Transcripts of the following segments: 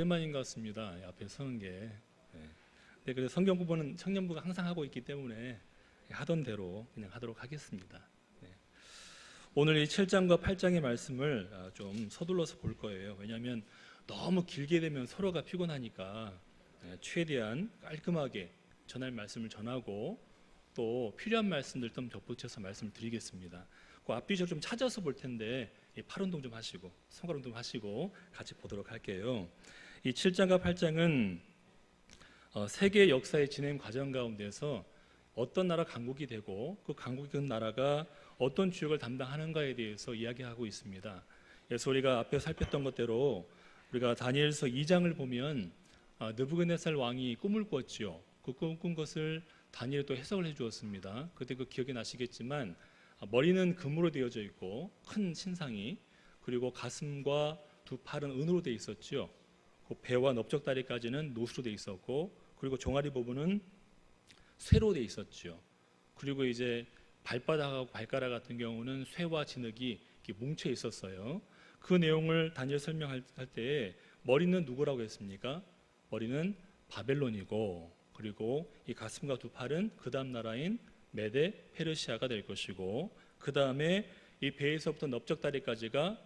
오랜만인 것 같습니다. 앞에 서는 게. 네, 그래서 성경 공부는 청년부가 항상 하고 있기 때문에 하던 대로 그냥 하도록 하겠습니다. 네. 오늘 이 7장과 8장의 말씀을 좀 서둘러서 볼 거예요. 왜냐하면 너무 길게 되면 서로가 피곤하니까 최대한 깔끔하게 전할 말씀을 전하고 또 필요한 말씀들 좀 덧붙여서 말씀을 드리겠습니다. 그 앞뒤를 좀 찾아서 볼 텐데 팔 운동 좀 하시고 손가락 운동 하시고 같이 보도록 할게요. 이 7장과 8장은 세계 역사의 진행 과정 가운데서 어떤 나라 강국이 되고 그 강국이 된 나라가 어떤 주역을 담당하는가에 대해서 이야기하고 있습니다. 그래서 우리가 앞에 살폈던 것대로 우리가 다니엘서 2장을 보면 느부갓네살 왕이 꿈을 꿨지요. 그 꿈을 꾼 것을 다니엘이 또 해석을 해주었습니다. 그때 그 기억이 나시겠지만 머리는 금으로 되어져 있고 큰 신상이, 그리고 가슴과 두 팔은 은으로 되어 있었죠. 그 배와 넓적다리까지는 노수로 되어 있었고, 그리고 종아리 부분은 쇠로 되어 있었죠. 그리고 이제 발바닥하고 발가락 같은 경우는 쇠와 진흙이 이렇게 뭉쳐 있었어요. 그 내용을 다니엘 설명할 때 머리는 누구라고 했습니까? 머리는 바벨론이고, 그리고 이 가슴과 두 팔은 그 다음 나라인 메데 페르시아가 될 것이고, 그 다음에 이 배에서부터 넓적다리까지가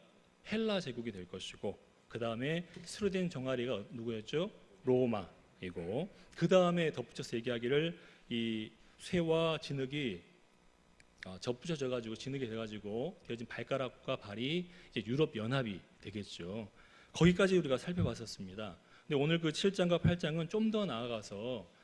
헬라 제국이 될 것이고, 그 다음에 스르된 정아리가 누구였죠? 로마이고, 그 다음에 덧붙여서 얘기하기를 이 쇠와 진흙이 접붙여져 가지고 진흙이 돼가지고 되어진 발가락과 발이 이제 유럽 연합이 되겠죠. 거기까지 우리가 살펴봤었습니다. 근데 오늘 그 7장과 8장은 좀 더 나아가서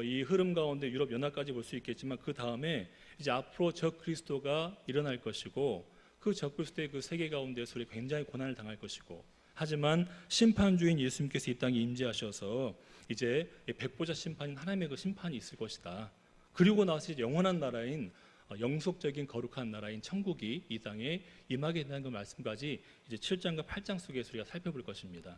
이 흐름 가운데 유럽 연합까지 볼 수 있겠지만, 그 다음에 이제 앞으로 적 그리스도가 일어날 것이고, 그 적 그리스도의 그 세계 가운데서 우리 굉장히 고난을 당할 것이고, 하지만 심판주인 예수님께서 이 땅에 임재하셔서 이제 백보자 심판인 하나님의 그 심판이 있을 것이다. 그리고 나서 이제 영원한 나라인 영속적인 거룩한 나라인 천국이 이 땅에 임하게 된다는 그 말씀까지 이제 7장과 8장 속에서 우리가 살펴볼 것입니다.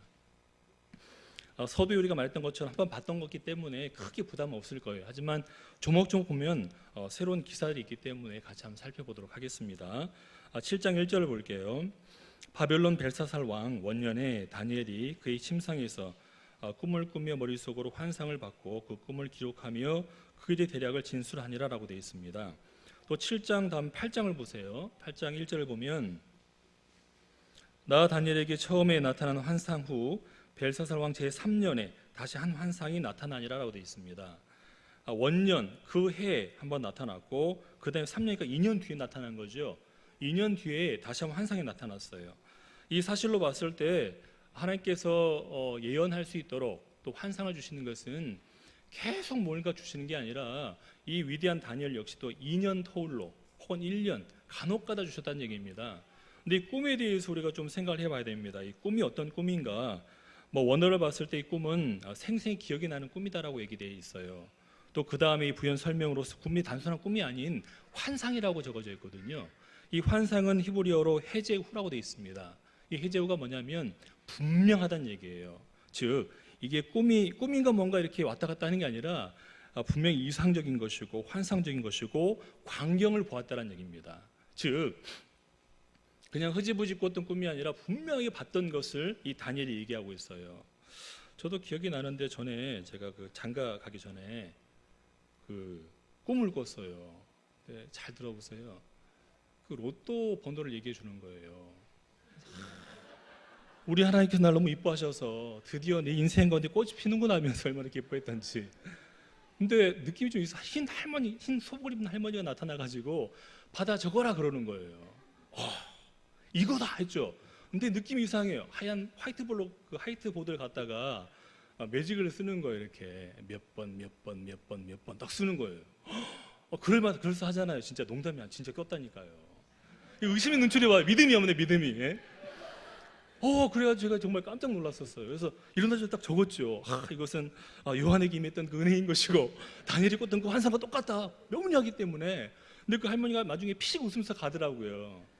서두에 우리가 말했던 것처럼 한번 봤던 거기 때문에 크게 부담 없을 거예요. 하지만 조목조목 보면 새로운 기사들이 있기 때문에 같이 한번 살펴보도록 하겠습니다. 7장 1절을 볼게요. 바벨론 벨사살 왕 원년에 다니엘이 그의 침상에서 꿈을 꾸며 머릿속으로 환상을 받고 그 꿈을 기록하며 그 일의 대략을 진술하니라 라고 되어 있습니다. 또 7장 다음 8장을 보세요. 8장 1절을 보면 나 다니엘에게 처음에 나타난 환상 후 벨사살 왕 제3년에 다시 한 환상이 나타나니라 라고 되어 있습니다. 원년 그 해에 한번 나타났고, 그 다음에 3년이니까 2년 뒤에 나타난 거죠. 2년 뒤에 다시 한번 환상이 나타났어요. 이 사실로 봤을 때 하나님께서 예언할 수 있도록 또 환상을 주시는 것은 계속 뭔가 주시는 게 아니라 이 위대한 다니엘 역시 또 2년 터울로 혹은 1년 간혹가다 주셨다는 얘기입니다. 근데 이 꿈에 대해서 우리가 좀 생각을 해봐야 됩니다. 이 꿈이 어떤 꿈인가? 원어를 봤을 때 이 꿈은 생생히 기억이 나는 꿈이다라고 얘기되어 있어요. 또 그 다음에 이 부연 설명으로서 꿈이 단순한 꿈이 아닌 환상이라고 적어져 있거든요. 이 환상은 히브리어로 헤제후라고 되어 있습니다. 이 헤제후가 뭐냐면 분명하다는 얘기예요. 즉 이게 꿈인가 뭔가 이렇게 왔다 갔다 하는 게 아니라 분명히 이상적인 것이고 환상적인 것이고 광경을 보았다는 얘기입니다. 즉 그냥 흐지부지 꿨던 꿈이 아니라 분명히 봤던 것을 이 다니엘이 얘기하고 있어요. 저도 기억이 나는데 전에 제가 그 장가 가기 전에 그 꿈을 꿨어요. 네, 잘 들어보세요. 그 로또 번호를 얘기해 주는 거예요. 우리 하나님께서 날 너무 이뻐하셔서 드디어 내 인생 가운데 꽃이 피는구나 하면서 얼마나 기뻐했던지. 근데 느낌이 좀 있어. 흰 할머니, 흰 속옷 입는 할머니가 나타나가지고 받아 적어라 그러는 거예요. 이거다 했죠. 근데 느낌이 이상해요. 하얀 화이트보드를 갖다가 매직을 쓰는 거예요. 이렇게 몇 번 딱 쓰는 거예요. 그럴싸 하잖아요. 진짜 농담이 아니라 진짜 꼈다니까요. 의심의 눈초리 와요. 믿음이 없네, 믿음이. 예? 그래가지고 제가 정말 깜짝 놀랐었어요. 그래서 일어나서 딱 적었죠. 이것은 요한에게 임했던 그 은혜인 것이고 다니엘이 꿨던 그 환상과 똑같다. 명료하기 때문에. 근데 그 할머니가 나중에 피식 웃으면서 가더라고요.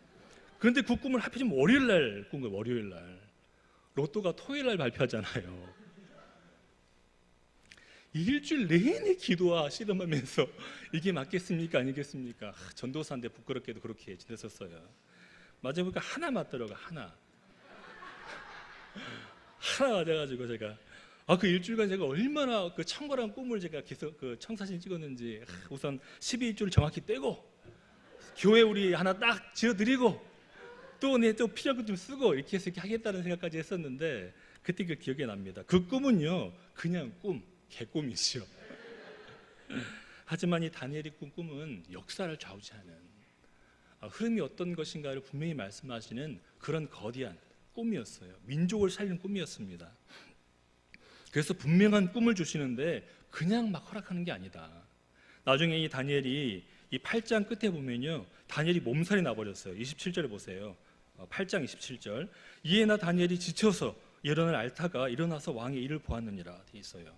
그런데 그 꿈을 하필이면 월요일 날 꾼 거예요. 월요일 날. 로또가 토요일 날 발표하잖아요. 일주일 내내 기도와 씨름하면서 이게 맞겠습니까? 아니겠습니까? 전도사인데 부끄럽게도 그렇게 지냈었어요. 맞아 보니까 하나 맞더라고요. 하나. 하나 맞아가지고 제가 그 일주일간 제가 얼마나 그 청거란 꿈을 제가 계속 그 청사진 찍었는지 우선 12일주를 정확히 떼고 교회 우리 하나 딱 지어드리고 또 필요한 것 좀 쓰고 이렇게 해서 이렇게 하겠다는 생각까지 했었는데 그때 그 기억이 납니다. 그 꿈은요 그냥 개꿈이죠. 하지만 이 다니엘이 꾼 꿈은 역사를 좌우지하는 흐름이 어떤 것인가를 분명히 말씀하시는 그런 거대한 꿈이었어요. 민족을 살리는 꿈이었습니다. 그래서 분명한 꿈을 주시는데 그냥 막 허락하는 게 아니다. 나중에 이 다니엘이 이 8장 끝에 보면요 다니엘이 몸살이 나버렸어요. 27절에 보세요. 8장 27절 이에 나 다니엘이 지쳐서 일어날 앓다가 일어나서 왕의 일을 보았느니라 돼 있어요.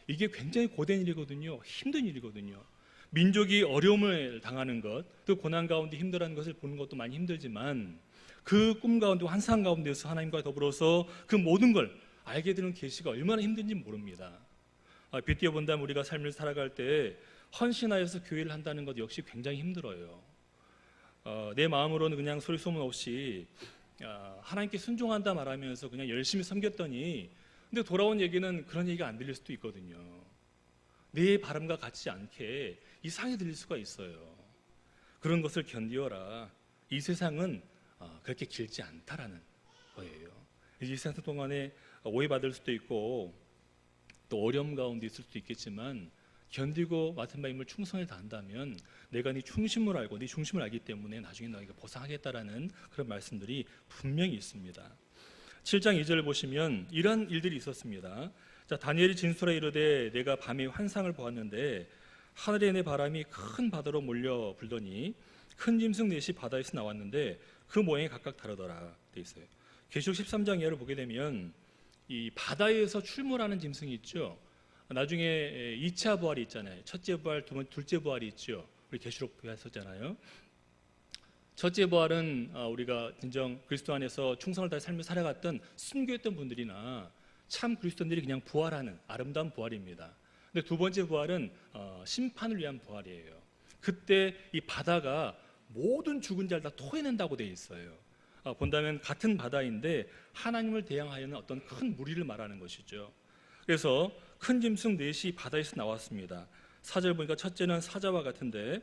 이게 굉장히 고된 일이거든요. 힘든 일이거든요. 민족이 어려움을 당하는 것, 또 고난 가운데 힘들어하는 것을 보는 것도 많이 힘들지만 그 꿈 가운데 환상 가운데서 하나님과 더불어서 그 모든 걸 알게 되는 계시가 얼마나 힘든지 모릅니다. 빗대어 본다면 우리가 삶을 살아갈 때 헌신하여서 교회를 한다는 것 역시 굉장히 힘들어요. 내 마음으로는 그냥 소리 소문 없이 하나님께 순종한다 말하면서 그냥 열심히 섬겼더니 근데 돌아온 얘기는 그런 얘기가 안 들릴 수도 있거든요. 내 바람과 같지 않게 이상이 들릴 수가 있어요. 그런 것을 견디어라. 이 세상은 그렇게 길지 않다라는 거예요. 이 세상 동안에 오해받을 수도 있고 또 어려움 가운데 있을 수도 있겠지만 견디고 맡은 바 임을 충성을 다한다면 내가 네 중심을 알고 네 중심을 알기 때문에 나중에 너희가 보상하겠다라는 그런 말씀들이 분명히 있습니다. 7장 2절을 보시면 이러한 일들이 있었습니다. 자, 다니엘이 진술하여 이르되 내가 밤에 환상을 보았는데 하늘에 내 바람이 큰 바다로 몰려 불더니 큰 짐승 넷이 바다에서 나왔는데 그 모양이 각각 다르더라 돼 있어요. 계시록 13장 이하를 보게 되면 이 바다에서 출몰하는 짐승이 있죠. 나중에 2차 부활이 있잖아요. 첫째 부활, 둘째 부활이 있죠. 우리 계시록 배웠었잖아요. 첫째 부활은 우리가 진정 그리스도 안에서 충성을 다해 삶을 살아갔던 순교했던 분들이나 참 그리스도인들이 그냥 부활하는 아름다운 부활입니다. 근데 두 번째 부활은 심판을 위한 부활이에요. 그때 이 바다가 모든 죽은 자를 다 토해낸다고 되어 있어요. 본다면 같은 바다인데 하나님을 대항하여는 어떤 큰 무리를 말하는 것이죠. 그래서 큰 짐승 넷이 바다에서 나왔습니다. 4절 보니까 첫째는 사자와 같은데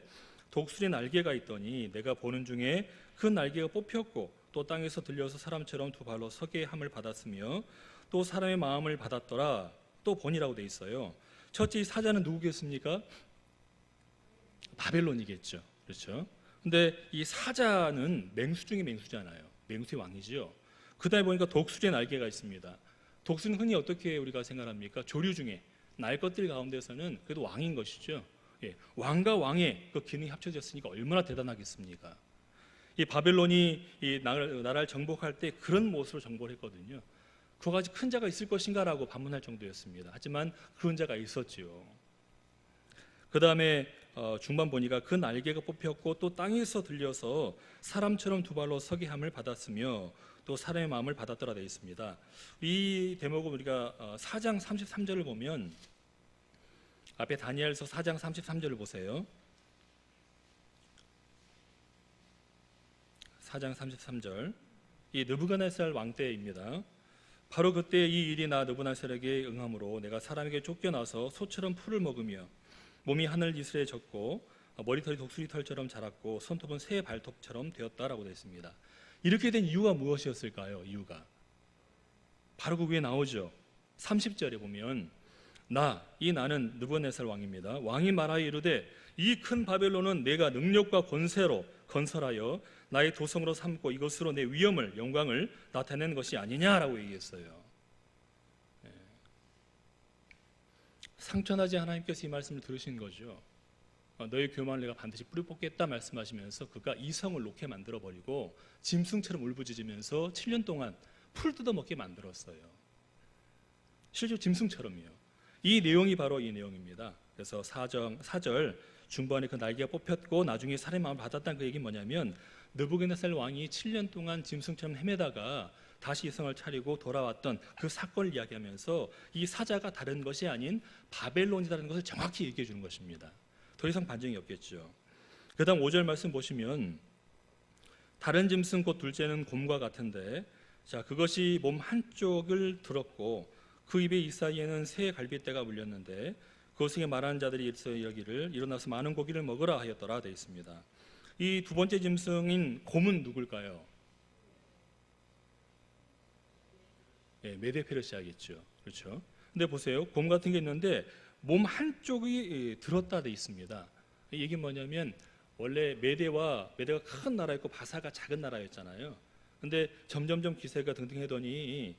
독수리 날개가 있더니 내가 보는 중에 그 날개가 뽑혔고 또 땅에서 들려서 사람처럼 두 발로 서게 함을 받았으며 또 사람의 마음을 받았더라. 또 본이라고 돼 있어요. 첫째 이 사자는 누구겠습니까? 바벨론이겠죠. 그렇죠? 근데 이 사자는 맹수 중에 맹수잖아요. 맹수의 왕이죠. 그다음에 보니까 독수리의 날개가 있습니다. 독수리는 흔히 어떻게 우리가 생각합니까? 조류 중에 날 것들 가운데서는 그래도 왕인 것이죠. 왕과 왕의 그 기능이 합쳐졌으니까 얼마나 대단하겠습니까? 이 바벨론이 이 나라를 정복할 때 그런 모습으로 정복을 했거든요. 그와 같이 큰 자가 있을 것인가라고 반문할 정도였습니다. 하지만 그런 자가 있었지요. 그 다음에 중반 보니까 그 날개가 뽑혔고 또 땅에서 들려서 사람처럼 두 발로 서게 함을 받았으며 또 사람의 마음을 받았더라 되어 있습니다. 이 대목을 우리가 4장 33절을 보면 앞에 다니엘서 4장 33절을 보세요. 4장 33절 이 느부갓네살 왕 때입니다. 바로 그때 이 일이 나 느부갓네살에게 응함으로 내가 사람에게 쫓겨나서 소처럼 풀을 먹으며 몸이 하늘 이슬에 젖고 머리털이 독수리 털처럼 자랐고 손톱은 새 발톱처럼 되었다라고 되어 있습니다. 이렇게 된 이유가 무엇이었을까요? 이유가 바로 그 위에 나오죠. 30절에 보면 나는 느부갓네살 왕입니다. 왕이 말하여 이르되 이 큰 바벨론은 내가 능력과 권세로 건설하여 나의 도성으로 삼고 이것으로 내 위엄을 영광을 나타낸 것이 아니냐라고 얘기했어요. 상처나지 하나님께서 이 말씀을 들으신 거죠. 너의 교만을 내가 반드시 뿌리 뽑겠다 말씀하시면서 그가 이성을 놓게 만들어버리고 짐승처럼 울부짖으면서 7년 동안 풀 뜯어먹게 만들었어요. 실제로 짐승처럼이요. 이 내용이 바로 이 내용입니다. 그래서 4절 중반에 그 날개가 뽑혔고 나중에 사람의 마음을 받았다는 그 얘기는 뭐냐면 느부갓네살 왕이 7년 동안 짐승처럼 헤매다가 다시 이성을 차리고 돌아왔던 그 사건을 이야기하면서 이 사자가 다른 것이 아닌 바벨론이라는 것을 정확히 얘기해 주는 것입니다. 더 이상 반증이 없겠죠. 그 다음 5절 말씀 보시면 다른 짐승 곧 둘째는 곰과 같은데 자, 그것이 몸 한쪽을 들었고 그 입에 이 사이에는 새 갈빗대가 물렸는데 그것에게 말하는 자들이 이르기를 일어나서 많은 고기를 먹으라 하였더라 되어 있습니다. 이 두 번째 짐승인 곰은 누굴까요? 메데 페르시아겠죠. 그렇죠? 근데 보세요. 곰 같은 게 있는데 몸 한쪽이 들었다 돼 있습니다. 이게 뭐냐면 원래 메대가 큰 나라였고 바사가 작은 나라였잖아요. 근데 점점점 기세가 등등하더니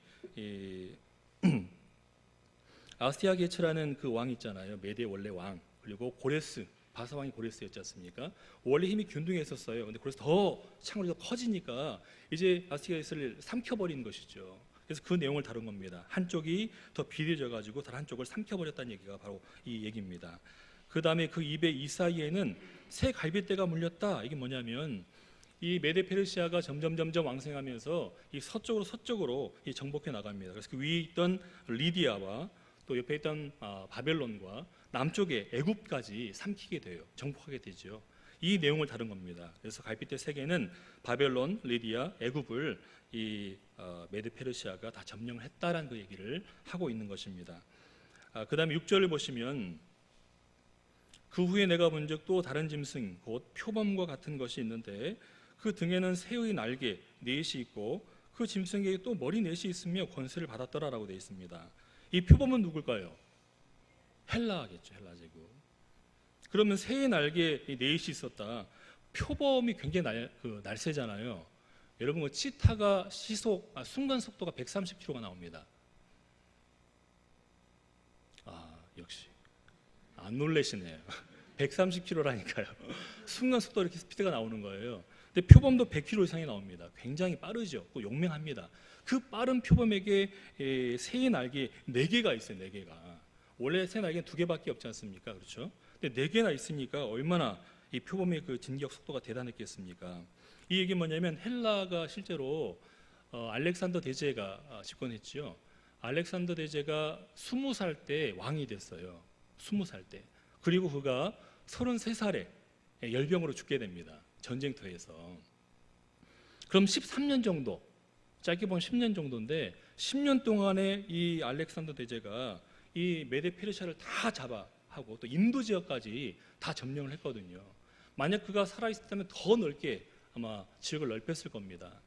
아스티아 게츠라는 그 왕 있잖아요. 메대 원래 왕. 그리고 고레스, 바사 왕이 고레스였지 않습니까? 원래 힘이 균등했었어요. 근데 그래서 더 창궐이 더 커지니까 이제 아스티아 게츠를 삼켜버린 것이죠. 그래서 그 내용을 다룬 겁니다. 한쪽이 더 비례져 가지고 다른 한쪽을 삼켜버렸다는 얘기가 바로 이 얘기입니다. 그 다음에 그 입에 이 사이에는 새 갈빗대가 물렸다. 이게 뭐냐면 이 메데 페르시아가 점점 왕성하면서 이 서쪽으로 이 정복해 나갑니다. 그래서 그 위에 있던 리디아와 또 옆에 있던 바벨론과 남쪽에 애굽까지 삼키게 돼요. 정복하게 되죠. 이 내용을 다룬 겁니다. 그래서 갈빗대 세 개는 바벨론, 리디아, 애굽을 이 메데 페르시아가 다 점령을 했다라는 그 얘기를 하고 있는 것입니다. 그 다음에 6절을 보시면 그 후에 내가 본 적 또 다른 짐승 곧 표범과 같은 것이 있는데 그 등에는 새의 날개 넷이 있고 그 짐승에게 또 머리 넷이 있으며 권세를 받았더라라고 되어 있습니다. 이 표범은 누굴까요? 헬라겠죠. 헬라 제국. 그러면 새의 날개 넷이 있었다. 표범이 굉장히 날쌔잖아요. 여러분 그 치타가 순간 속도가 130km가 나옵니다. 역시 안 놀라시네요. 130km라니까요. 순간 속도 이렇게 스피드가 나오는 거예요. 근데 표범도 100km 이상이 나옵니다. 굉장히 빠르죠. 또 용맹합니다. 그 빠른 표범에게 새의 날개 4개가 있어요. 4개가. 원래 새 날개는 2개밖에 없지 않습니까? 그렇죠? 근데 4개나 있으니까 얼마나 이 표범의 그 진격 속도가 대단했겠습니까? 이 얘기 뭐냐면 헬라가 실제로 알렉산더 대제가 집권했죠. 알렉산더 대제가 20살 때 왕이 됐어요. 20살 때. 그리고 그가 33살에 열병으로 죽게 됩니다. 전쟁터에서. 그럼 13년 정도, 짧게 보면 10년 정도인데 10년 동안에 이 알렉산더 대제가 이 메데 페르시아를 다 잡아하고 또 인도 지역까지 다 점령을 했거든요. 만약 그가 살아있었다면 더 넓게 아마 지역을 넓혔을 겁니다.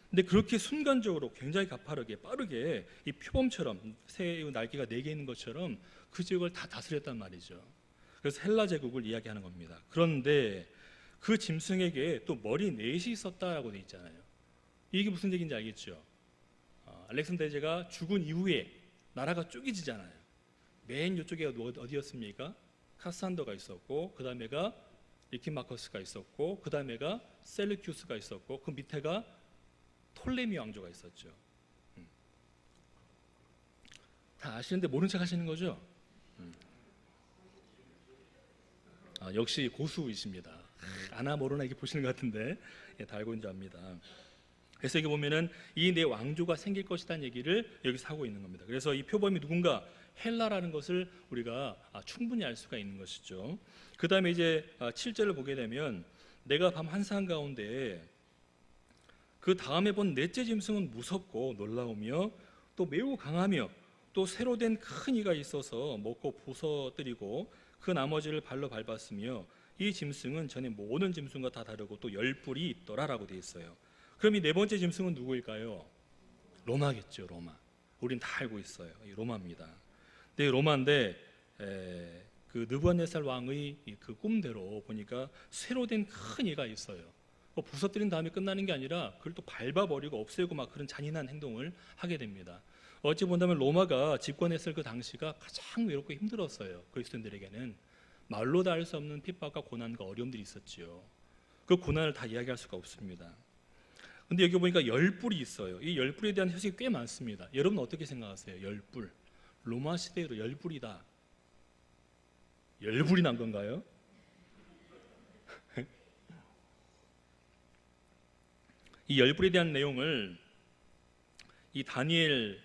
근데 그렇게 순간적으로 굉장히 가파르게 빠르게 이 표범처럼 새의 날개가 4개 있는 것처럼 그 지역을 다 다스렸단 말이죠. 그래서 헬라 제국을 이야기하는 겁니다. 그런데 그 짐승에게 또 머리 넷이 있었다라고 돼 있잖아요. 이게 무슨 얘기인지 알겠죠? 알렉산더 대제가 죽은 이후에 나라가 쪼개지잖아요. 맨 이쪽에 어디였습니까? 카산더가 있었고 그 다음에가 리키마커스가 있었고 그 다음에가 셀루키우스가 있었고 그 밑에가 톨레미 왕조가 있었죠. 다 아시는데 모른 척 하시는 거죠? 역시 고수이십니다. 아나 모르나 이렇게 보시는 것 같은데 다 알고 있는 줄 압니다. 그래서 여기 보면은 이 네 왕조가 생길 것이라는 얘기를 여기서 하고 있는 겁니다. 그래서 이 표범이 누군가 헬라라는 것을 우리가 충분히 알 수가 있는 것이죠. 그 다음에 이제 7절을 보게 되면 내가 밤 한산 가운데 그 다음에 본 넷째 짐승은 무섭고 놀라우며 또 매우 강하며 또 새로 된 큰 이가 있어서 먹고 부서뜨리고 그 나머지를 발로 밟았으며 이 짐승은 전에 모든 짐승과 다 다르고 또 10뿔이 있더라라고 되어 있어요. 그럼 이 네 번째 짐승은 누구일까요? 로마겠죠. 로마. 우린 다 알고 있어요. 이 로마입니다. 근데 로마인데 그 느부갓네살 왕의 그 꿈대로 보니까 새로 된 큰 이가 있어요. 부서뜨린 다음에 끝나는 게 아니라 그걸 또 밟아버리고 없애고 막 그런 잔인한 행동을 하게 됩니다. 어찌 본다면 로마가 집권했을 그 당시가 가장 외롭고 힘들었어요. 그리스도인들에게는 말로 다 할 수 없는 핍박과 고난과 어려움들이 있었지요. 그 고난을 다 이야기할 수가 없습니다. 근데 여기 보니까 10뿔이 있어요. 이 10뿔에 대한 해석이 꽤 많습니다. 여러분 어떻게 생각하세요? 10뿔. 로마 시대로 10뿔이다. 10뿔이 난 건가요? 이 10뿔에 대한 내용을 이 다니엘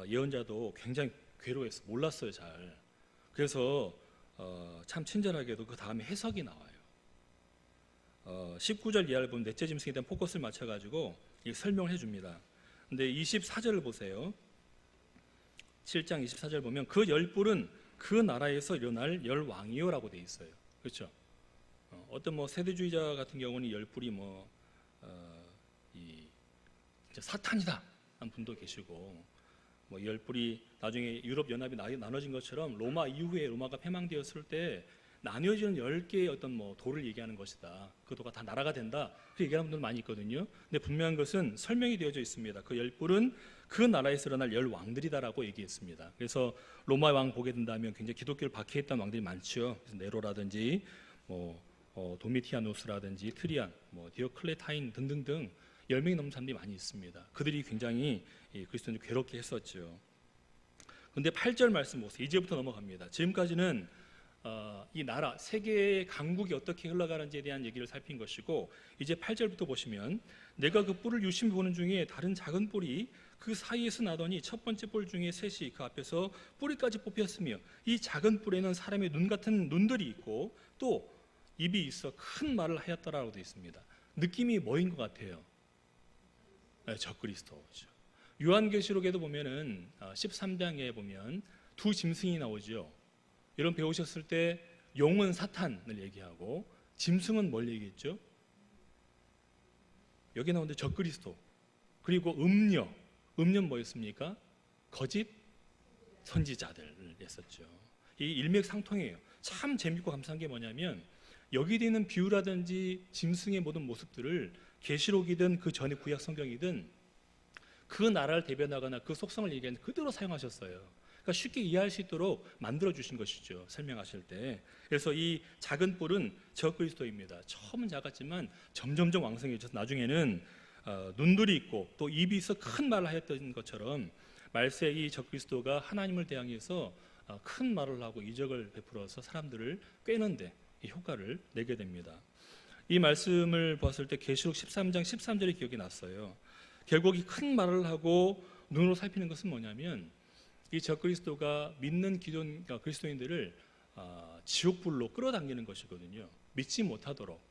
예언자도 굉장히 괴로워했어요. 몰랐어요, 잘. 그래서 참 친절하게도 그 다음에 해석이 나와요. 19절 이하를 보면 넷째 짐승에 대한 포커스를 맞춰가지고 설명을 해줍니다. 근데 24절을 보세요. 7장 24절 보면 그 열불은 그 나라에서 일어날 열왕이요라고 돼 있어요. 그렇죠? 어떤 뭐 세대주의자 같은 경우는 열불이 이 사탄이다 한 분도 계시고, 뭐 열불이 나중에 유럽 연합이 나눠진 것처럼 로마 이후에 로마가 패망되었을 때 나뉘어지는 10개의 어떤 뭐 도를 얘기하는 것이다. 그 도가 다 나라가 된다. 그 얘기하는 분들 많이 있거든요. 근데 분명한 것은 설명이 되어져 있습니다. 그 열불은 그 나라에서 일어날 열 왕들이다라고 얘기했습니다. 그래서 로마 왕 보게 된다면 굉장히 기독교를 박해했던 왕들이 많죠. 그래서 네로라든지 도미티아누스라든지 트리안, 디오클레타인 등등등 10명이 넘는 사람들이 많이 있습니다. 그들이 굉장히 그리스도인을 괴롭게 했었죠. 그런데 8절 말씀 보세요. 이제부터 넘어갑니다. 지금까지는 이 나라 세계의 강국이 어떻게 흘러가는지에 대한 얘기를 살핀 것이고, 이제 8절부터 보시면 내가 그 뿔을 유심히 보는 중에 다른 작은 뿔이 그 사이에서 나더니 첫 번째 뿔 중에 셋이 그 앞에서 뿌리까지 뽑혔으며 이 작은 뿔에는 사람의 눈 같은 눈들이 있고 또 입이 있어 큰 말을 하였더라고 되어 있습니다. 느낌이 뭐인 것 같아요? 적그리스도죠. 요한계시록에도 보면은 13장에 보면 두 짐승이 나오죠. 여러분 배우셨을 때 용은 사탄을 얘기하고 짐승은 뭘 얘기했죠? 여기 나오는데 적그리스도, 그리고 음녀는 뭐였습니까? 거짓 선지자들을 했었죠. 이 일맥상통해요. 참 재밌고 감사한 게 뭐냐면 여기 되는 비유라든지 짐승의 모든 모습들을 계시록이든 그 전에 구약 성경이든 그 나라를 대변하거나 그 속성을 얘기하는 그대로 사용하셨어요. 그러니까 쉽게 이해할 수 있도록 만들어 주신 것이죠. 설명하실 때. 그래서 이 작은 뿔은 적그리스도입니다. 처음은 작았지만 점점점 왕성해져서 나중에는 눈들이 있고 또 입이 있어 큰 말을 하였던 것처럼 말세 이 적그리스도가 하나님을 대항해서 큰 말을 하고 이적을 베풀어서 사람들을 꿰는데 이 효과를 내게 됩니다. 이 말씀을 봤을 때 계시록 13장 13절이 기억이 났어요. 결국 이 큰 말을 하고 눈으로 살피는 것은 뭐냐면 이 적그리스도가 믿는 그리스도인들을 지옥불로 끌어당기는 것이거든요. 믿지 못하도록.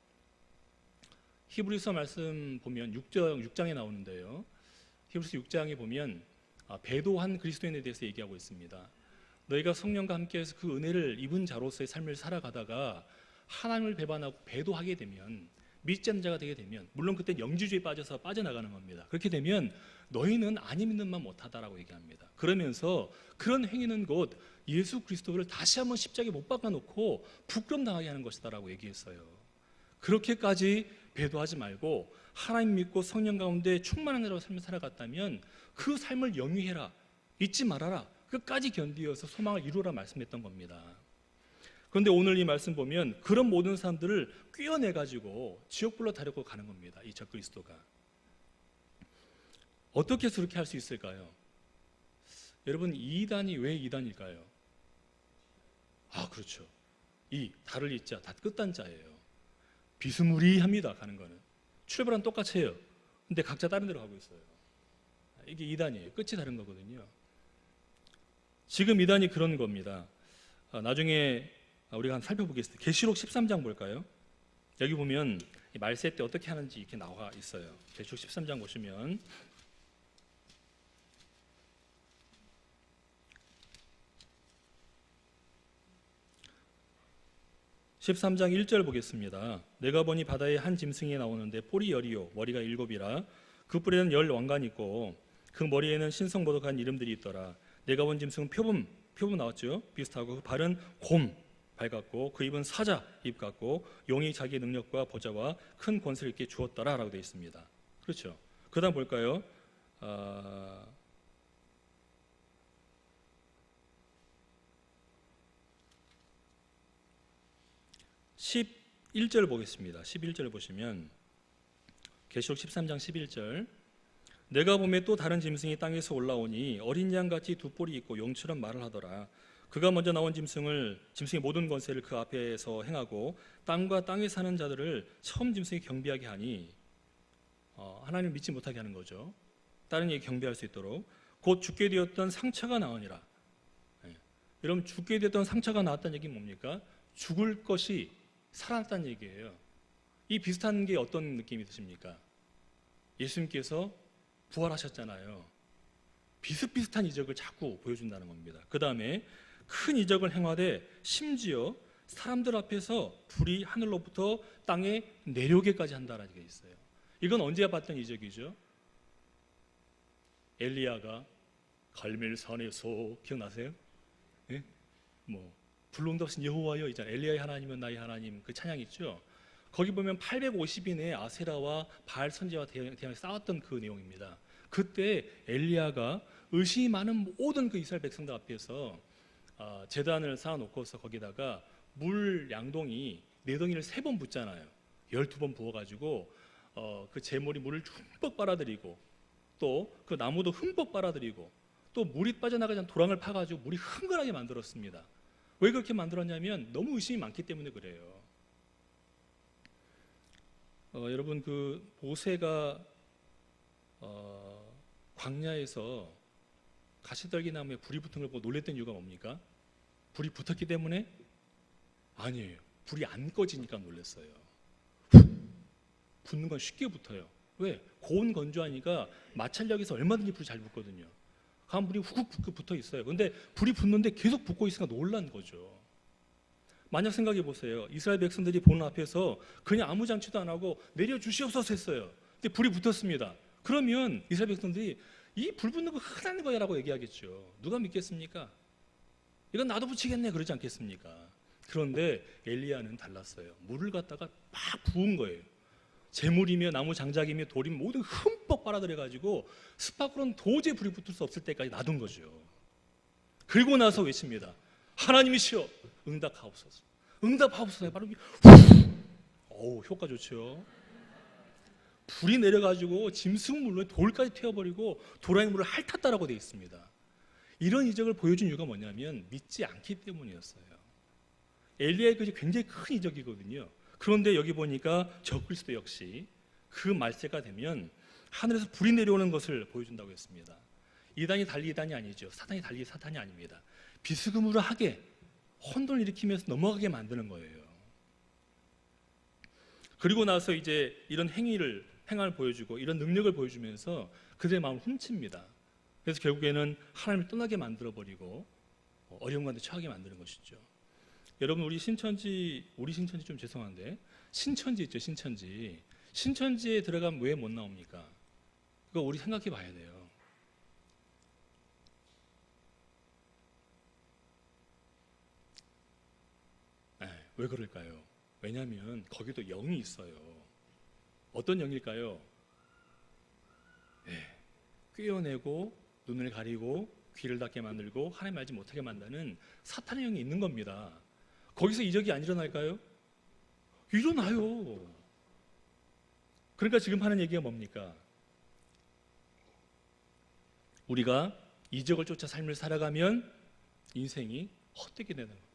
히브리서 말씀 보면 6장에 나오는데요. 히브리서 6장에 보면 배도한 그리스도인에 대해서 얘기하고 있습니다. 너희가 성령과 함께해서 그 은혜를 입은 자로서의 삶을 살아가다가 하나님을 배반하고 배도하게 되면, 믿지 않는 자가 되게 되면, 물론 그때 영지주의에 빠져서 빠져나가는 겁니다. 그렇게 되면 너희는 아니 믿는 만 못하다라고 얘기합니다. 그러면서 그런 행위는 곧 예수 그리스도를 다시 한번 십자가에 못 박아놓고 부끄럼 당하게 하는 것이다라고 얘기했어요. 그렇게까지 배도하지 말고 하나님 믿고 성령 가운데 충만한 자로 삶을 살아갔다면 그 삶을 영위해라, 잊지 말아라, 끝까지 견디어서 소망을 이루라 말씀했던 겁니다. 그런데 오늘 이 말씀 보면 그런 모든 사람들을 꿰어내가지고 지옥불로 다려고 가는 겁니다. 이 적그리스도가. 어떻게 해서 그렇게 할 수 있을까요? 여러분, 이단이 왜 이단일까요? 그렇죠. 이 달을 잊자, 다 끝단자예요. 비스무리합니다. 가는 거는 출발은 똑같이 해요. 근데 각자 다른 데로 가고 있어요. 이게 이단이에요. 끝이 다른 거거든요. 지금 이단이 그런 겁니다. 나중에 우리가 한번 살펴보겠습니다. 계시록 13장 볼까요? 여기 보면 말세 때 어떻게 하는지 이렇게 나와 있어요. 계시록 13장 보시면 (13장 1절) 보겠습니다. 내가 보니 바다에 한 짐승이 나오는데 뿔이 10이요 머리가 7이라 그 뿔에는 10 왕관이 있고 그 머리에는 신성모독한 이름들이 있더라. 내가 본 짐승은 표범 나왔죠. 비슷하고 그 발은 곰 발 같고 그 입은 사자 입 같고 용이 자기의 능력과 보좌와 큰 권세를 있게 주었더라라고 되어 있습니다. 그렇죠. 그다음 볼까요? 11절 보겠습니다. 11절 보시면 계시록 13장 11절 내가 보매 또 다른 짐승이 땅에서 올라오니 어린 양같이 두 뿔이 있고 용처럼 말을 하더라. 그가 먼저 나온 짐승의 모든 권세를 그 앞에서 행하고 땅과 땅에 사는 자들을 처음 짐승이 경배하게 하니 하나님을 믿지 못하게 하는 거죠. 다른 이에게 경배할 수 있도록 곧 죽게 되었던 상처가 나으니라. 여러분, 죽게 되었던 상처가 나왔다는 얘기는 뭡니까? 죽을 것이 살아났다는 얘기예요. 이 비슷한 게 어떤 느낌이 드십니까? 예수님께서 부활하셨잖아요. 비슷비슷한 이적을 자꾸 보여준다는 겁니다. 그 다음에 큰 이적을 행하되 심지어 사람들 앞에서 불이 하늘로부터 땅에 내려오게까지 한다라는 게 있어요. 이건 언제 봤던 이적이죠? 엘리야가 갈멜산에서 기억나세요? 예? 뭐 불능도 없인 여호와여 있잖아요. 엘리야의 하나님은 나의 하나님, 그 찬양 있죠. 거기 보면 850인의 아세라와 바알 선지자와 대항해 싸웠던 그 내용입니다. 그때 엘리야가 의심이 많은 모든 그 이스라엘 백성들 앞에서 제단을 쌓아놓고서 거기다가 물 양동이 4덩이를 3번 붓잖아요. 12번 부어가지고 그 제물이 물을 흠뻑 빨아들이고 또 그 나무도 흠뻑 빨아들이고 또 물이 빠져나가지 않는 도랑을 파가지고 물이 흥건하게 만들었습니다. 왜 그렇게 만들었냐면 너무 의심이 많기 때문에 그래요. 여러분, 그 모세가 광야에서 가시떨기 나무에 불이 붙은 걸 보고 놀랬던 이유가 뭡니까? 불이 붙었기 때문에? 아니에요. 불이 안 꺼지니까 놀랐어요. 붙는 건 쉽게 붙어요. 왜? 고온 건조하니까 마찰력에서 얼마든지 불이 잘 붙거든요. 간 불이 훅 붙어 있어요. 근데 불이 붙는데 계속 붙고 있으니까 놀란 거죠. 만약 생각해 보세요. 이스라엘 백성들이 보는 앞에서 그냥 아무 장치도 안 하고 내려주시옵소서 했어요. 근데 불이 붙었습니다. 그러면 이스라엘 백성들이 이 불 붙는 거 흔한 거야라고 얘기하겠죠. 누가 믿겠습니까? 이건 나도 붙이겠네 그러지 않겠습니까? 그런데 엘리야는 달랐어요. 물을 갖다가 막 부은 거예요. 재물이며 나무 장작이며 돌이며 모든 흠뻑 빨아들여가지고 숲밖으로는 도저히 불이 붙을 수 없을 때까지 놔둔 거죠. 그리고 나서 외칩니다. 하나님이시여 응답하옵소서. 응답하옵소서. 바로 효과 좋죠. 불이 내려가지고 짐승물로 돌까지 태워버리고 도랑의 물을 핥았다라고 되어 있습니다. 이런 이적을 보여준 이유가 뭐냐면 믿지 않기 때문이었어요. 엘리야의 것이 굉장히 큰 이적이거든요. 그런데 여기 보니까 적그리스도 역시 그 말세가 되면 하늘에서 불이 내려오는 것을 보여준다고 했습니다. 이단이 달리 이단이 아니죠. 사탄이 달리 사탄이 아닙니다. 비스금으로 하게 혼돈을 일으키면서 넘어가게 만드는 거예요. 그리고 나서 이제 이런 행함을 보여주고 이런 능력을 보여주면서 그들의 마음을 훔칩니다. 그래서 결국에는 하나님을 떠나게 만들어버리고 어려운 가운데 처하게 만드는 것이죠. 여러분, 우리 신천지 좀 죄송한데 신천지 있죠. 신천지에 들어가면 왜 못 나옵니까? 그거 우리 생각해 봐야 돼요. 왜 그럴까요? 왜냐하면 거기도 영이 있어요. 어떤 영일까요? 꿰어내고 눈을 가리고 귀를 닫게 만들고 하나님 알지 못하게 만드는 사탄의 영이 있는 겁니다. 거기서 이적이 안 일어날까요? 일어나요. 그러니까 지금 하는 얘기가 뭡니까? 우리가 이적을 쫓아 삶을 살아가면 인생이 헛되게 되는 겁니다.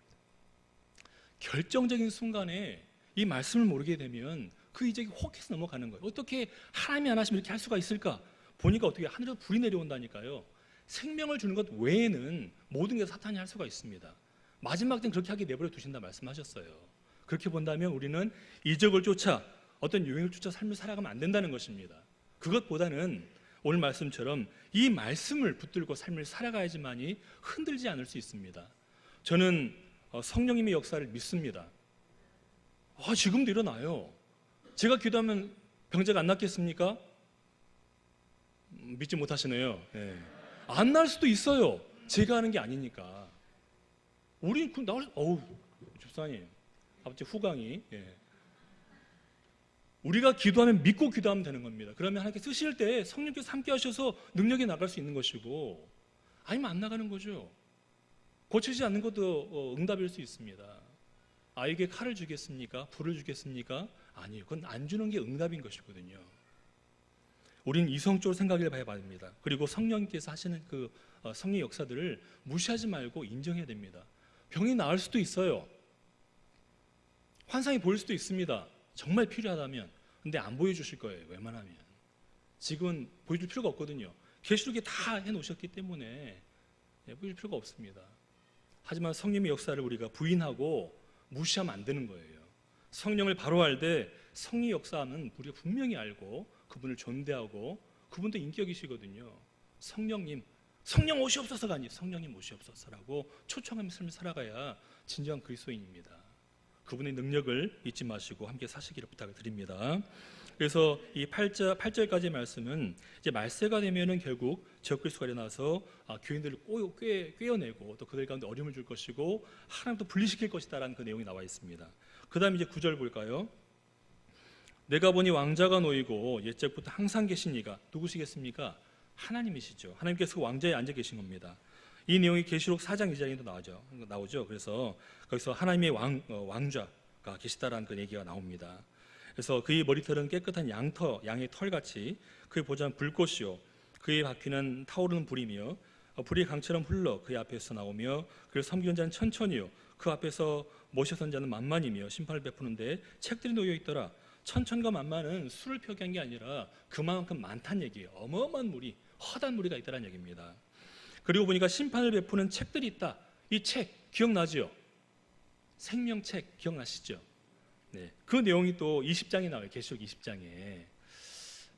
결정적인 순간에 이 말씀을 모르게 되면 그 이적이 혹해서 넘어가는 거예요. 어떻게 하나님이 안 하시면 이렇게 할 수가 있을까? 보니까 어떻게 하늘에서 불이 내려온다니까요. 생명을 주는 것 외에는 모든 게 사탄이 할 수가 있습니다. 마지막 때는 그렇게 하게 내버려 두신다 말씀하셨어요. 그렇게 본다면 우리는 이적을 쫓아 어떤 유행을 쫓아 삶을 살아가면 안 된다는 것입니다. 그것보다는 오늘 말씀처럼 이 말씀을 붙들고 삶을 살아가야지만이 흔들지 않을 수 있습니다. 저는 성령님의 역사를 믿습니다. 지금도 일어나요. 제가 기도하면 병자가 안 낫겠습니까? 믿지 못하시네요. 안 날 수도 있어요. 제가 하는 게 아니니까. 우리 집사님, 아버지 후광이 우리가 기도하면 믿고 기도하면 되는 겁니다. 그러면 하나님께 쓰실 때 성령께서 함께 하셔서 능력이 나갈 수 있는 것이고, 아니면 안 나가는 거죠. 고치지 않는 것도 응답일 수 있습니다. 아이에게 칼을 주겠습니까? 불을 주겠습니까? 아니요. 그건 안 주는 게 응답인 것이거든요. 우리는 이성적으로 생각해 봐야 됩니다. 그리고 성령께서 하시는 그 성령 역사들을 무시하지 말고 인정해야 됩니다. 병이 나을 수도 있어요. 환상이 보일 수도 있습니다. 정말 필요하다면. 근데 안 보여주실 거예요. 웬만하면. 지금은 보여줄 필요가 없거든요. 계시록에 다 해놓으셨기 때문에 보여줄 필요가 없습니다. 하지만 성령의 역사를 우리가 부인하고 무시하면 안 되는 거예요. 성령을 바로 알 때 성령 역사는 우리가 분명히 알고 그분을 존대하고 그분도 인격이시거든요. 성령 오시옵소서가 아니에요. 성령님 오시옵소서라고 초청하면서 삶을 살아가야 진정한 그리스도인입니다. 그분의 능력을 잊지 마시고 함께 사시기를 부탁을 드립니다. 그래서 이 8절까지의 말씀은 이제 말세가 되면은 결국 적그리스도가 일어나서 교인들을 꿰어내고 또 그들 가운데 어려움을 줄 것이고 하나님도 분리시킬 것이다라는 그 내용이 나와 있습니다. 그 다음 이제 9절 볼까요? 내가 보니 왕자가 놓이고 옛적부터 항상 계신 이가 누구시겠습니까? 하나님이시죠. 하나님께서 그 왕자에 앉아 계신 겁니다. 이 내용이 계시록 4장 2장에도 나오죠. 그래서 거기서 하나님의 왕자가 계시다라는 그 얘기가 나옵니다. 그래서 그의 머리털은 깨끗한 양의 털같이 그의 보좌는 불꽃이요 그의 바퀴는 타오르는 불이며 불이 강처럼 흘러 그의 앞에서 나오며 그를 섬기는 자는 천천히요 그 앞에서 모셔선 자는 만만이며 심판을 베푸는데 책들이 놓여 있더라. 천천과 만만은 수를 표기한 게 아니라 그만큼 많다는 얘기예요. 어마어마한 무리, 허다한 무리가 있다는 얘기입니다. 그리고 보니까 심판을 베푸는 책들이 있다. 이 책 기억나죠? 생명책 기억나시죠? 네, 그 내용이 또 20장에 나와요. 계시록 20장에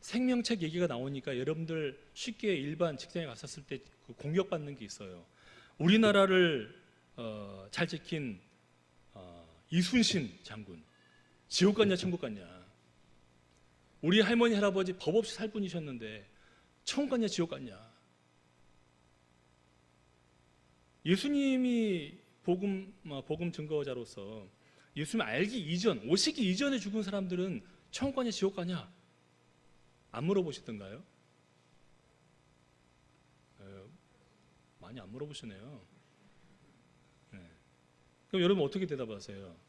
생명책 얘기가 나오니까 여러분들 쉽게 일반 직장에 갔었을 때 공격받는 게 있어요. 우리나라를 잘 지킨 이순신 장군 지옥 갔냐 천국 갔냐. 우리 할머니 할아버지 법 없이 살 분이셨는데 천국 갔냐 지옥 갔냐. 예수님이 복음 증거자로서 예수님 알기 이전, 오시기 이전에 죽은 사람들은 천국 가냐 지옥 가냐 안 물어보시던가요? 많이 안 물어보시네요. 네. 그럼 여러분 어떻게 대답하세요?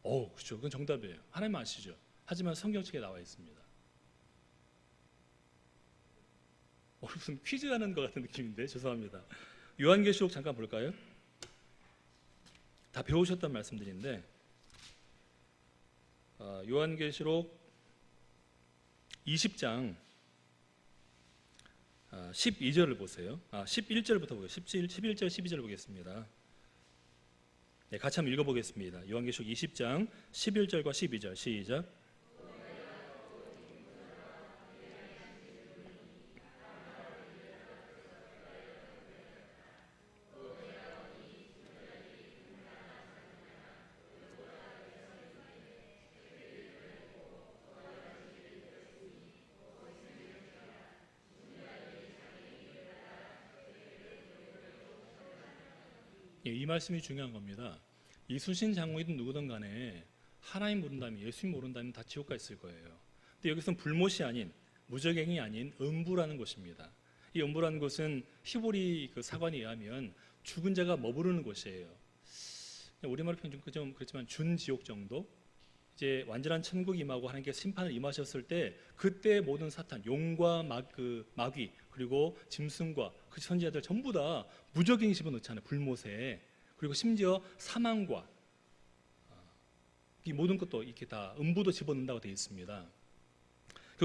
그렇죠. 그건 정답이에요. 하나님 아시죠? 하지만 성경책에 나와 있습니다. 무슨 퀴즈 하는 것 같은 느낌인데 죄송합니다. 요한계시록 잠깐 볼까요? 다 배우셨단 말씀드린데 요한계시록 20장 12절을 보세요. 11절부터 보겠습니다. 11절, 12절 보겠습니다. 네, 같이 한번 읽어보겠습니다. 요한계시록 20장 11절과 12절 시작. 이 말씀이 중요한 겁니다. 이순신 장군이든 누구든 간에 하나님 모른다면 예수님 모른다면 다 지옥 가 있을 거예요. 근데 여기서는 불못이 아닌 무적행이 아닌 음부라는 곳입니다. 이 음부라는 곳은 히브리 그 사관에 의하면 죽은 자가 머무르는 곳이에요. 우리말로 표현 좀 그렇지만 준지옥 정도. 이제 완전한 천국 임하고 하나님께서 심판을 임하셨을 때 그때 모든 사탄, 용과 마귀 그리고 짐승과 그 선지자들 전부 다 무적행이 집어넣잖아요. 불못에. 그리고 심지어 사망과 이 모든 것도 이렇게 다 음부도 집어넣는다고 되어 있습니다.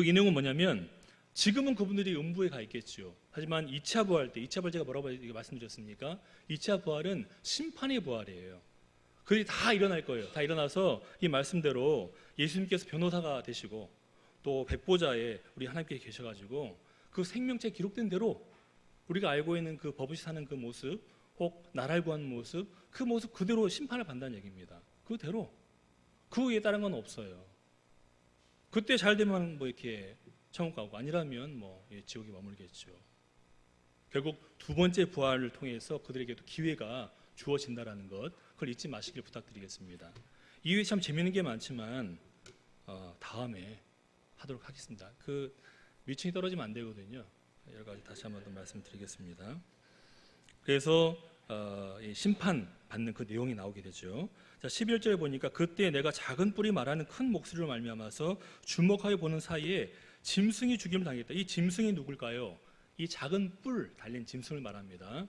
이 내용은 뭐냐면 지금은 그분들이 음부에 가 있겠죠. 하지만 2차 부활 때, 2차 부활 제가 뭐라고 말씀드렸습니까? 2차 부활은 심판의 부활이에요. 그들이 다 일어날 거예요. 다 일어나서 이 말씀대로 예수님께서 변호사가 되시고 또 백보자에 우리 하나님께 계셔가지고 그 생명책 기록된 대로 우리가 알고 있는 그 버릇이 사는 그 모습 혹 나라를 구하는 모습 그 모습 그대로 심판을 받는다는 얘기입니다. 그대로 그 위에 다른 건 없어요. 그때 잘 되면 뭐 이렇게 천국 가고 아니라면 뭐 지옥에 머물겠죠. 결국 두 번째 부활을 통해서 그들에게도 기회가 주어진다라는 것 그걸 잊지 마시길 부탁드리겠습니다. 이후에 참 재미있는 게 많지만 다음에 하도록 하겠습니다. 그 위층이 떨어지면 안 되거든요. 여러 가지 다시 한번 더 말씀드리겠습니다. 그래서 심판 받는 그 내용이 나오게 되죠. 자, 11절에 보니까 그때 내가 작은 뿔이 말하는 큰 목소리로 말미암아서 주목하여 보는 사이에 짐승이 죽임을 당했다. 이 짐승이 누굴까요? 이 작은 뿔 달린 짐승을 말합니다.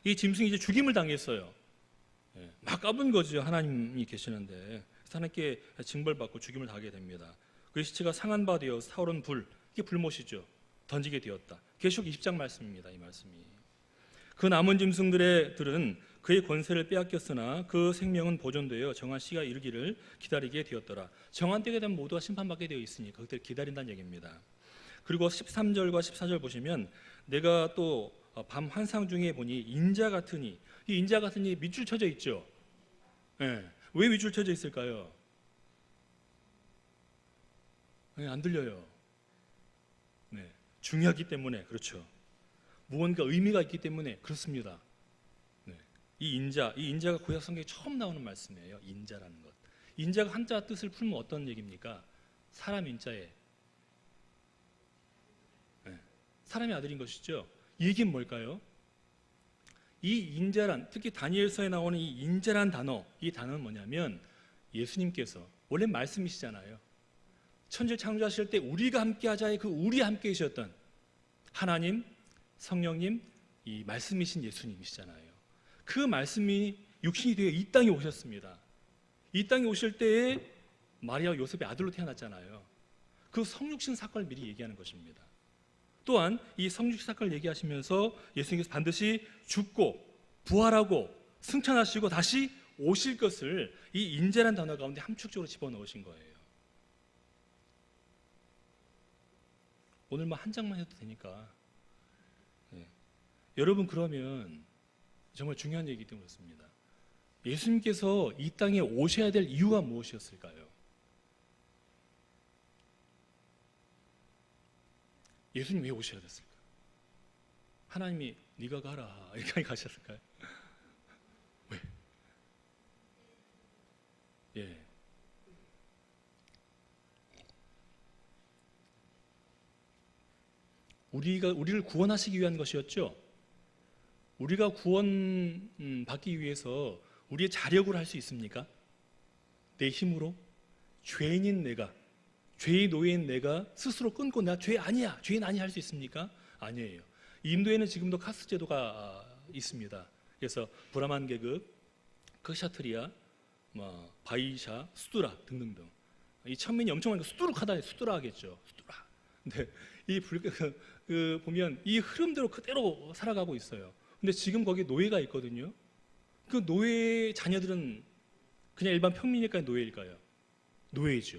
이 짐승이 이제 죽임을 당했어요. 막 까분 거죠. 하나님이 계시는데 하나님께 징벌받고 죽임을 당하게 됩니다. 그 시체가 상한 바 되어서 타오른 불, 이게 불못이죠. 던지게 되었다. 계시록 20장 말씀입니다. 이 말씀이. 그 남은 짐승들은 그의 권세를 빼앗겼으나 그 생명은 보존되어 정한 시가 이르기를 기다리게 되었더라. 정한 때가 되면 모두가 심판받게 되어 있으니까 그때 기다린다는 얘기입니다. 그리고 13절과 14절 보시면 내가 또 밤 환상 중에 보니 인자 같으니, 이 인자 같으니 밑줄 쳐져 있죠. 네. 왜 밑줄 쳐져 있을까요? 네, 안 들려요. 네. 중요하기 때문에 그렇죠. 무언가 의미가 있기 때문에 그렇습니다. 네. 이 인자가 구약 성경에 처음 나오는 말씀이에요. 인자라는 것. 인자가 한자 뜻을 풀면 어떤 얘기입니까? 사람 인자에 사람의 아들인 것이죠. 이 얘기는 뭘까요? 이 인자란, 특히 다니엘서에 나오는 이 인자란 단어, 이 단어는 뭐냐면 예수님께서 원래 말씀이시잖아요. 천지를 창조하실 때 우리가 함께하자의 그 우리 함께 계셨던 하나님, 성령님, 이 말씀이신 예수님이시잖아요. 그 말씀이 육신이 되어 이 땅에 오셨습니다. 이 땅에 오실 때에 마리아와 요셉의 아들로 태어났잖아요. 그 성육신 사건을 미리 얘기하는 것입니다. 또한 이 성육신 사건을 얘기하시면서 예수님께서 반드시 죽고 부활하고 승천하시고 다시 오실 것을 이 인자란 단어 가운데 함축적으로 집어넣으신 거예요. 오늘 한 장만 해도 되니까. 네. 여러분, 그러면 정말 중요한 얘기이기 때문에 그렇습니다. 예수님께서 이 땅에 오셔야 될 이유가 무엇이었을까요? 예수님 왜 오셔야 됐을까? 하나님이 네가 가라 이렇게 가셨을까요? 왜? 예. 우리를 구원하시기 위한 것이었죠. 우리가 구원 받기 위해서 우리의 자력으로 할 수 있습니까? 내 힘으로? 죄인인 내가, 죄의 노예인 내가 스스로 끊고 나 죄 아니야, 죄인 아니야 할 수 있습니까? 아니에요. 인도에는 지금도 카스 제도가 있습니다. 그래서 브라만 계급, 크샤트리아, 바이샤, 수두라 등등등. 이 천민이 엄청 많으니까 수두룩하다, 수두라 하겠죠. 수두라. 근데 보면 이 흐름대로 그대로 살아가고 있어요. 근데 지금 거기에 노예가 있거든요. 그 노예 자녀들은 그냥 일반 평민일까요, 노예일까요? 노예죠.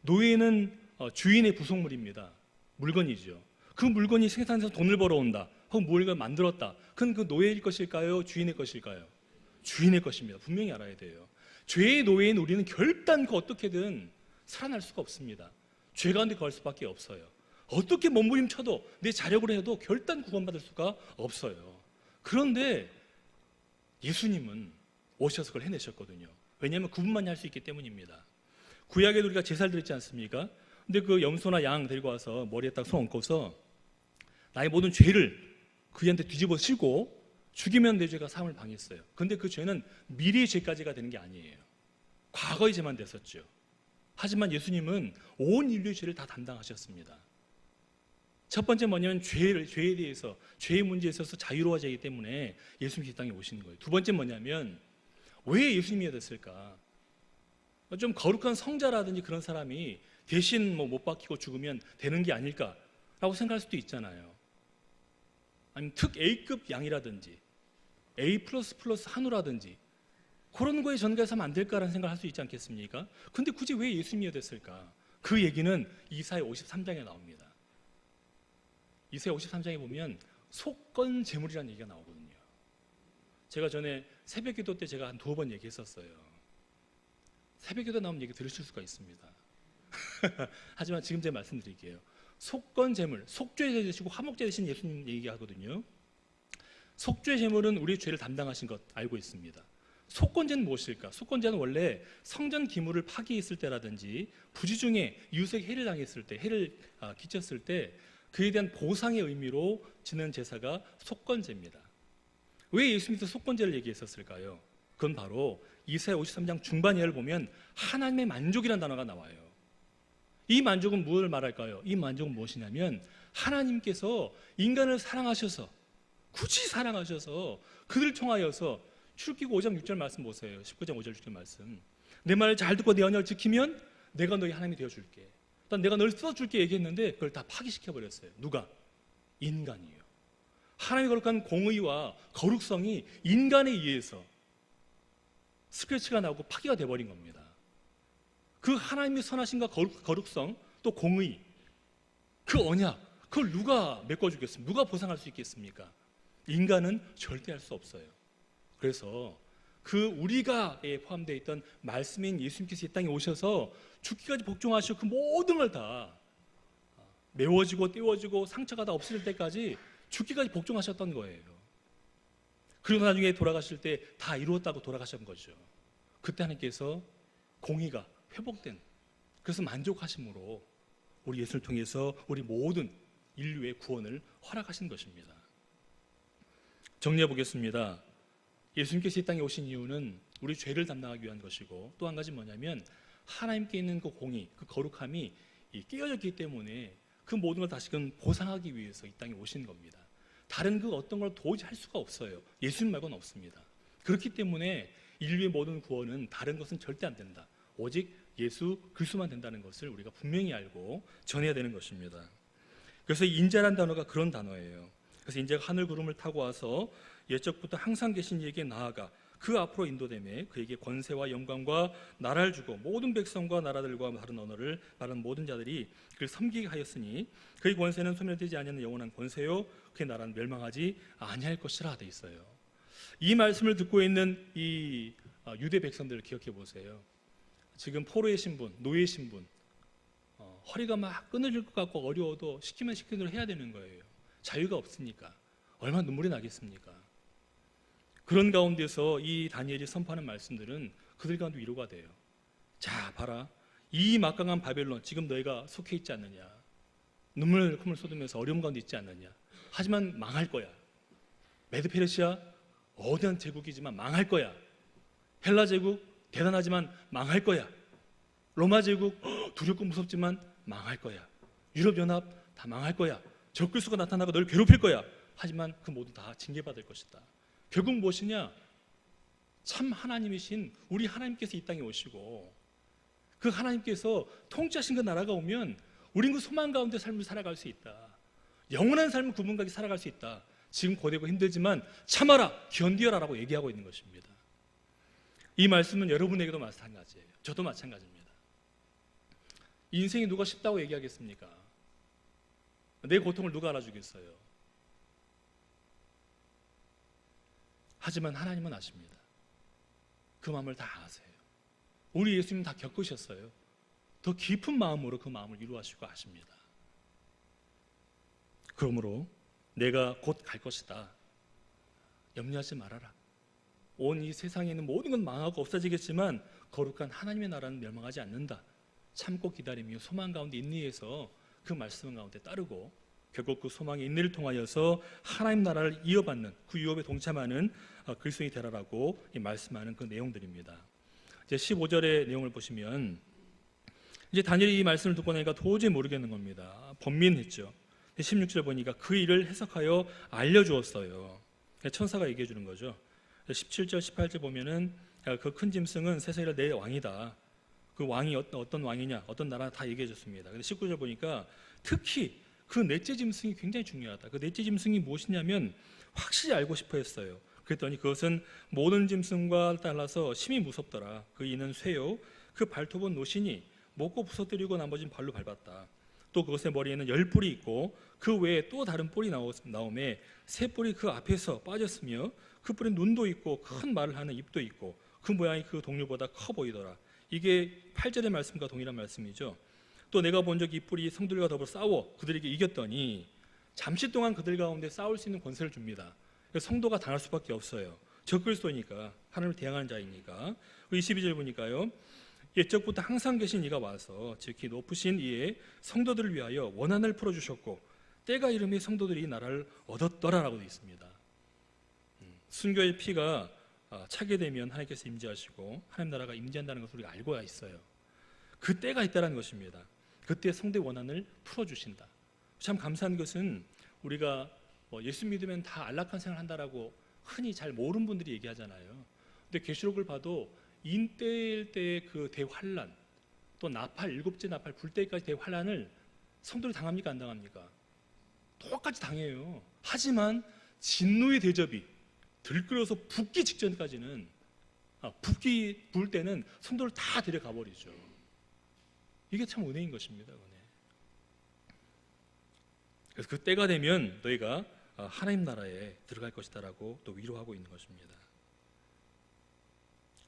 노예는 주인의 부속물입니다. 물건이죠. 그 물건이 생산해서 돈을 벌어온다, 혹은 뭘 만들었다. 그건 그 노예일 것일까요, 주인의 것일까요? 주인의 것입니다. 분명히 알아야 돼요. 죄의 노예인 우리는 결단코 어떻게든 살아날 수가 없습니다. 죄 가운데 걸 수밖에 없어요. 어떻게 몸부림쳐도 내 자력으로 해도 결단 구원받을 수가 없어요. 그런데 예수님은 오셔서 그걸 해내셨거든요. 왜냐하면 그분만이 할 수 있기 때문입니다. 구약에도 우리가 제사를 드렸지 않습니까? 근데 그 염소나 양 데리고 와서 머리에 딱 손 얹고서 나의 모든 죄를 그이한테 뒤집어 씌고 죽이면 내 죄가 사함을 방했어요. 그런데 그 죄는 미래의 죄까지가 되는 게 아니에요. 과거의 죄만 됐었죠. 하지만 예수님은 온 인류의 죄를 다 담당하셨습니다. 첫 번째 뭐냐면 죄에 대해서, 죄의 문제에 있어서 자유로워지기 때문에 예수님이 이 땅에 오시는 거예요. 두 번째 뭐냐면 왜 예수님이 됐을까? 좀 거룩한 성자라든지 그런 사람이 대신 못 박히고 죽으면 되는 게 아닐까라고 생각할 수도 있잖아요. 아니면 특 A급 양이라든지 A++ 한우라든지 그런 거에 전가해서 하면 안 될까라는 생각을 할 수 있지 않겠습니까? 근데 굳이 왜 예수님이 됐을까? 그 얘기는 이사야 53장에 나옵니다. 이사야 53장에 보면 속건 제물이라는 얘기가 나오거든요. 제가 전에 새벽기도 때 제가 한 2번 얘기했었어요. 새벽기도 나오면 얘기 들으실 수가 있습니다. 하지만 지금 제가 말씀드릴게요. 속건 제물, 속죄 되시고 화목제 되신 예수님 얘기하거든요. 속죄 제물은 우리의 죄를 담당하신 것 알고 있습니다. 속건제는 무엇일까? 속건제는 원래 성전 기물을 파괴했을 때라든지 부지 중에 이웃에게 해를 당했을 때, 해를 끼쳤을 때 그에 대한 보상의 의미로 지는 제사가 속건제입니다. 왜 예수님께서 속건제를 얘기했었을까요? 그건 바로 이사야 53장 중반에를 보면 하나님의 만족이라는 단어가 나와요. 이 만족은 무엇을 말할까요? 이 만족은 무엇이냐면 하나님께서 인간을 사랑하셔서, 굳이 사랑하셔서 그들을 통하여서 출애굽기 5장 6절 말씀 보세요. 19장 5절 6절 말씀. 내 말을 잘 듣고 내 언약을 지키면 내가 너희 하나님이 되어줄게. 내가 널 써줄게 얘기했는데 그걸 다 파기시켜버렸어요. 누가? 인간이에요. 하나님의 거룩한 공의와 거룩성이 인간에 의해서 스크래치가 나오고 파괴가 되어버린 겁니다. 그 하나님의 선하심과 거룩성 또 공의, 그 언약, 그걸 누가 메꿔주겠습니까? 누가 보상할 수 있겠습니까? 인간은 절대 할 수 없어요. 그래서 그 우리가에 포함되어 있던 말씀인 예수님께서 이 땅에 오셔서 죽기까지 복종하시고 그 모든 걸 다 메워지고 떼워지고 상처가 다 없어질 때까지 죽기까지 복종하셨던 거예요. 그리고 나중에 돌아가실 때 다 이루었다고 돌아가신 거죠. 그때 하나님께서 공의가 회복된, 그래서 만족하심으로 우리 예수를 통해서 우리 모든 인류의 구원을 허락하신 것입니다. 정리해 보겠습니다. 예수님께서 이 땅에 오신 이유는 우리 죄를 담당하기 위한 것이고, 또 한 가지 뭐냐면 하나님께 있는 그 공의, 그 거룩함이 깨어졌기 때문에 그 모든 걸 다시금 보상하기 위해서 이 땅에 오신 겁니다. 다른 그 어떤 걸 도저히 할 수가 없어요. 예수님 말고는 없습니다. 그렇기 때문에 인류의 모든 구원은 다른 것은 절대 안 된다. 오직 예수 그리스도만 된다는 것을 우리가 분명히 알고 전해야 되는 것입니다. 그래서 인자란 단어가 그런 단어예요. 그래서 인자가 하늘 구름을 타고 와서 옛적부터 항상 계신 이에게 나아가 그 앞으로 인도되매 그에게 권세와 영광과 나라를 주고 모든 백성과 나라들과 다른 언어를 말하는 모든 자들이 그를 섬기게 하였으니 그의 권세는 소멸되지 아니하는 영원한 권세요 그의 나라는 멸망하지 아니할 것이라 되어 있어요. 이 말씀을 듣고 있는 이 유대 백성들을 기억해 보세요. 지금 포로의 신분, 노예의 신분, 허리가 막 끊어질 것 같고 어려워도 시키면 시키는 대로 해야 되는 거예요. 자유가 없으니까 얼마나 눈물이 나겠습니까? 그런 가운데서 이 다니엘이 선포하는 말씀들은 그들 가운데 위로가 돼요. 자, 봐라, 이 막강한 바벨론 지금 너희가 속해 있지 않느냐, 눈물 콧물 쏟으면서 어려움 가운데 있지 않느냐. 하지만 망할 거야. 메드페르시아 어디한 제국이지만 망할 거야. 헬라 제국 대단하지만 망할 거야. 로마 제국 두렵고 무섭지만 망할 거야. 유럽 연합 다 망할 거야. 적그리스도가 나타나고 너를 괴롭힐 거야. 하지만 그 모두 다 징계받을 것이다. 결국 무엇이냐? 참 하나님이신 우리 하나님께서 이 땅에 오시고 그 하나님께서 통치하신 그 나라가 오면 우린 그 소망 가운데 삶을 살아갈 수 있다. 영원한 삶을 구분하게 살아갈 수 있다. 지금 고되고 힘들지만 참아라, 견디어라 라고 얘기하고 있는 것입니다. 이 말씀은 여러분에게도 마찬가지예요. 저도 마찬가지입니다. 인생이 누가 쉽다고 얘기하겠습니까? 내 고통을 누가 알아주겠어요? 하지만 하나님은 아십니다. 그 마음을 다 아세요. 우리 예수님 다 겪으셨어요. 더 깊은 마음으로 그 마음을 이루하시고 아십니다. 그러므로 내가 곧 갈 것이다. 염려하지 말아라. 온 이 세상에 있는 모든 건 망하고 없어지겠지만 거룩한 하나님의 나라는 멸망하지 않는다. 참고 기다리며 소망 가운데 인내해서 그 말씀 가운데 따르고 결국 그 소망의 인내를 통하여서 하나님 나라를 이어받는 그 유업에 동참하는 그리스도인이 되라라고 말씀하는 그 내용들입니다. 이제 15절의 내용을 보시면 이제 다니엘이 이 말씀을 듣고 나니까 도저히 모르겠는 겁니다. 번민했죠. 16절 보니까 그 일을 해석하여 알려주었어요. 천사가 얘기해 주는 거죠. 17절 18절 보면은 그 큰 짐승은 세상의 내 왕이다. 그 왕이 어떤 왕이냐, 어떤 나라 다 얘기해 줬습니다. 근데 19절 보니까 특히 그 넷째 짐승이 굉장히 중요하다. 그 넷째 짐승이 무엇이냐면 확실히 알고 싶어 했어요. 그랬더니 그것은 모든 짐승과 달라서 심히 무섭더라. 그 이는 쇠요. 그 발톱은 노시니 먹고 부서뜨리고 나머지는 발로 밟았다. 또 그것의 머리에는 10뿔이 있고 그 외에 또 다른 뿔이 나오매 세 뿔이 그 앞에서 빠졌으며 그 뿔에 눈도 있고 큰 말을 하는 입도 있고 그 모양이 그 동류보다 커 보이더라. 이게 8절의 말씀과 동일한 말씀이죠. 또 내가 본 적 이 뿔이 성들과 더불어 싸워 그들에게 이겼더니 잠시 동안 그들 가운데 싸울 수 있는 권세를 줍니다. 성도가 당할 수밖에 없어요. 적그리스도니까, 하나님을 대항하는 자이니까. 22절 보니까요, 옛적부터 항상 계신 이가 와서 지극히 높으신 이의 성도들을 위하여 원한을 풀어주셨고 때가 이름에 성도들이 이 나라를 얻었더라라고 되어 있습니다. 순교의 피가 차게 되면 하나님께서 임재하시고 하나님 나라가 임재한다는 것을 우리가 알고 있어요. 그 때가 있다는 것입니다. 그때 성도의 원한을 풀어주신다. 참 감사한 것은 우리가 예수 믿으면 다 안락한 생활을 한다라고 흔히 잘 모르는 분들이 얘기하잖아요. 근데 계시록을 봐도 인때일 때의 그 대환란, 또 나팔, 7째 나팔 불 때까지 대환란을 성도들이 당합니까 안 당합니까? 똑같이 당해요. 하지만 진노의 대접이 들끓어서 붓기 직전까지는 붓기 부을 때는 성도를 다 데려가 버리죠. 이게 참 은혜인 것입니다. 은혜. 그래서 그 때가 되면 너희가 하나님 나라에 들어갈 것이다라고 또 위로하고 있는 것입니다.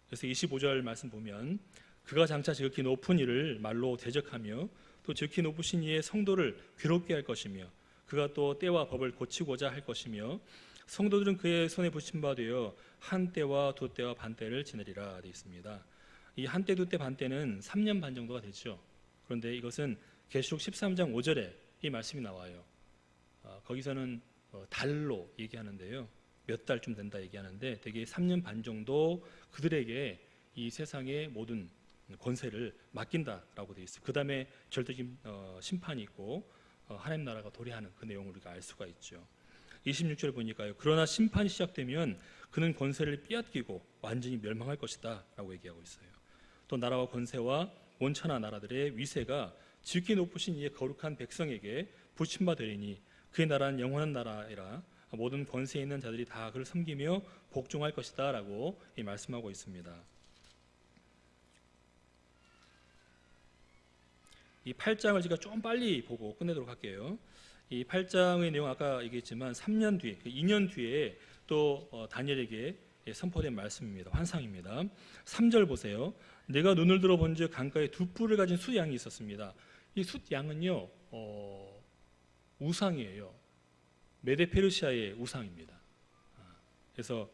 그래서 25절 말씀 보면 그가 장차 지극히 높은 이를 말로 대적하며 또 지극히 높으신 이의 성도를 괴롭게 할 것이며 그가 또 때와 법을 고치고자 할 것이며 성도들은 그의 손에 붙임 바 되어 한 때와 두 때와 반 때를 지내리라 되어 있습니다. 이 한 때, 두 때, 반 때는 3년 반 정도가 되죠. 그런데 이것은 계시록 13장 5절에 이 말씀이 나와요. 거기서는 달로 얘기하는데요. 몇 달쯤 된다 얘기하는데 대개 3년 반 정도 그들에게 이 세상의 모든 권세를 맡긴다라고 되어 있어요. 그 다음에 절대적인 심판이 있고 하나님 나라가 도래하는 그 내용을 우리가 알 수가 있죠. 26절 보니까요. 그러나 심판이 시작되면 그는 권세를 빼앗기고 완전히 멸망할 것이다 라고 얘기하고 있어요. 또 나라와 권세와 원천하 나라들의 위세가 지극히 높으신 이의 거룩한 백성에게 붙임바 되리니 그의 나라는 영원한 나라이라 모든 권세에 있는 자들이 다 그를 섬기며 복종할 것이다 라고 말씀하고 있습니다. 이 8장을 제가 좀 빨리 보고 끝내도록 할게요. 이 8장의 내용 아까 얘기했지만 3년 뒤에 2년 뒤에 또 다니엘에게 선포된 말씀입니다. 환상입니다. 3절 보세요. 내가 눈을 들어 본즉 강가에 두 뿔을 가진 숫양이 있었습니다. 이 숫양은요 우상이에요. 메데페르시아의 우상입니다. 그래서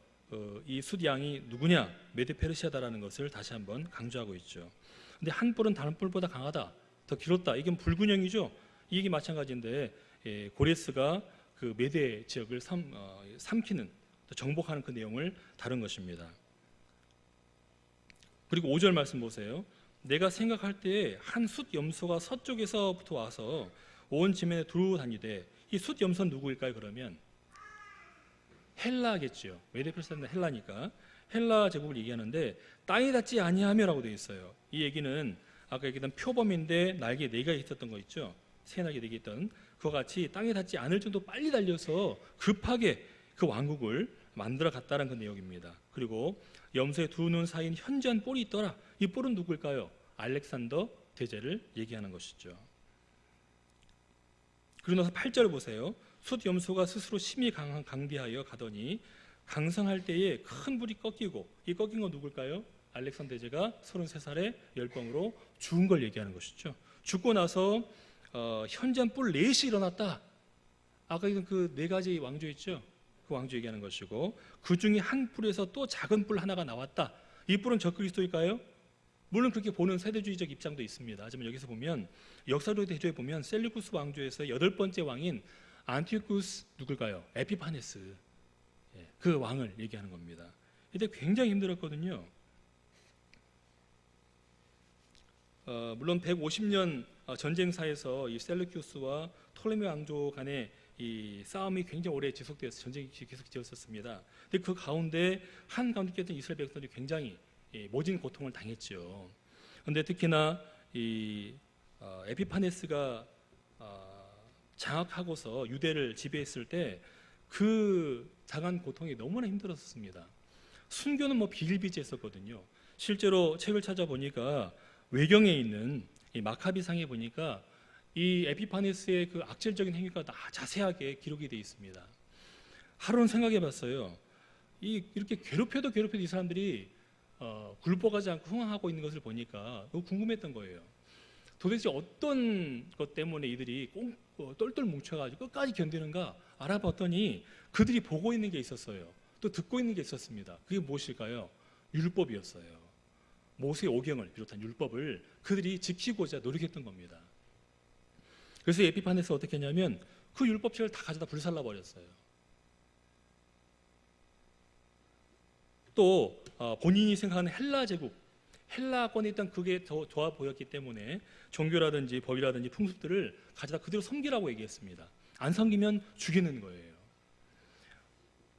이 숫양이 누구냐? 메데페르시아다라는 것을 다시 한번 강조하고 있죠. 근데 한 뿔은 다른 뿔보다 강하다, 더 길었다. 이건 불균형이죠. 이 얘기 마찬가지인데 고레스가 그 메데 지역을 삼키는, 정복하는 그 내용을 다룬 것입니다. 그리고 5절 말씀 보세요. 내가 생각할 때에 한 숫 염소가 서쪽에서부터 와서 온 지면에 두루 다니되, 이 숫 염소는 누구일까요? 그러면 헬라겠죠. 메데페르시아는 헬라니까 헬라 제국을 얘기하는데 땅에 닿지 아니하며라고 되어 있어요. 이 얘기는 아까 얘기했던 표범인데 날개 4개가 있었던 거 있죠. 새 날개 4개 있던 그와 같이 땅에 닿지 않을 정도 빨리 달려서 급하게 그 왕국을 만들어 갔다는 그 내용입니다. 그리고 염소의 두 눈 사이인 현저한 뿔이 있더라. 이 뿔은 누구일까요? 알렉산더 대제를 얘기하는 것이죠. 그리고 나서 8절 보세요. 숫 염소가 스스로 심히 강비하여 가더니 강성할 때에 큰 불이 꺾이고, 이 꺾인 건 누굴까요? 알렉산더 대제가 33살에 열병으로 죽은 걸 얘기하는 것이죠. 죽고 나서 현저한 뿔 넷이 일어났다. 아까 얘기한 그 4가지 왕조 있죠. 그 왕조 얘기하는 것이고, 그 중에 한 뿔에서 또 작은 뿔 하나가 나왔다. 이 뿔은 적그리스도일까요? 물론 그렇게 보는 세대주의적 입장도 있습니다. 하지만 여기서 보면 역사로 대조해 보면 셀루쿠스 왕조에서 8번째 왕인 안티오쿠스 누굴까요? 에피파네스, 그 왕을 얘기하는 겁니다. 이때 굉장히 힘들었거든요. 물론 150년 전쟁사에서 이 셀루쿠스와 톨레미 왕조 간의 이 싸움이 굉장히 오래 지속되어서 전쟁이 계속 되었었습니다. 근데 그 가운데 한 가운데 꼈던 이스라엘 백성들이 굉장히 모진 고통을 당했죠. 그런데 특히나 이 에피파네스가 장악하고서 유대를 지배했을 때 그 당한 고통이 너무나 힘들었습니다. 순교는 뭐 비일비재했었거든요. 실제로 책을 찾아보니까 외경에 있는 이 마카비상에 보니까 이 에피파네스의 그 악질적인 행위가 다 자세하게 기록이 되어 있습니다. 하루는 생각해봤어요. 이렇게 괴롭혀도 이 사람들이 굴복하지 않고 흥황하고 있는 것을 보니까 너무 궁금했던 거예요. 도대체 어떤 것 때문에 이들이 똘똘 뭉쳐가지고 끝까지 견디는가 알아봤더니 그들이 보고 있는 게 있었어요. 또 듣고 있는 게 있었습니다. 그게 무엇일까요? 율법이었어요. 모세의 오경을 비롯한 율법을 그들이 지키고자 노력했던 겁니다. 그래서 에피파네스 어떻게 했냐면 그 율법책을 다 가져다 불살라 버렸어요. 또 본인이 생각하는 헬라 제국, 헬라권에 있던 그게 더 좋아 보였기 때문에 종교라든지 법이라든지 풍습들을 가져다 그대로 섬기라고 얘기했습니다. 안 섬기면 죽이는 거예요.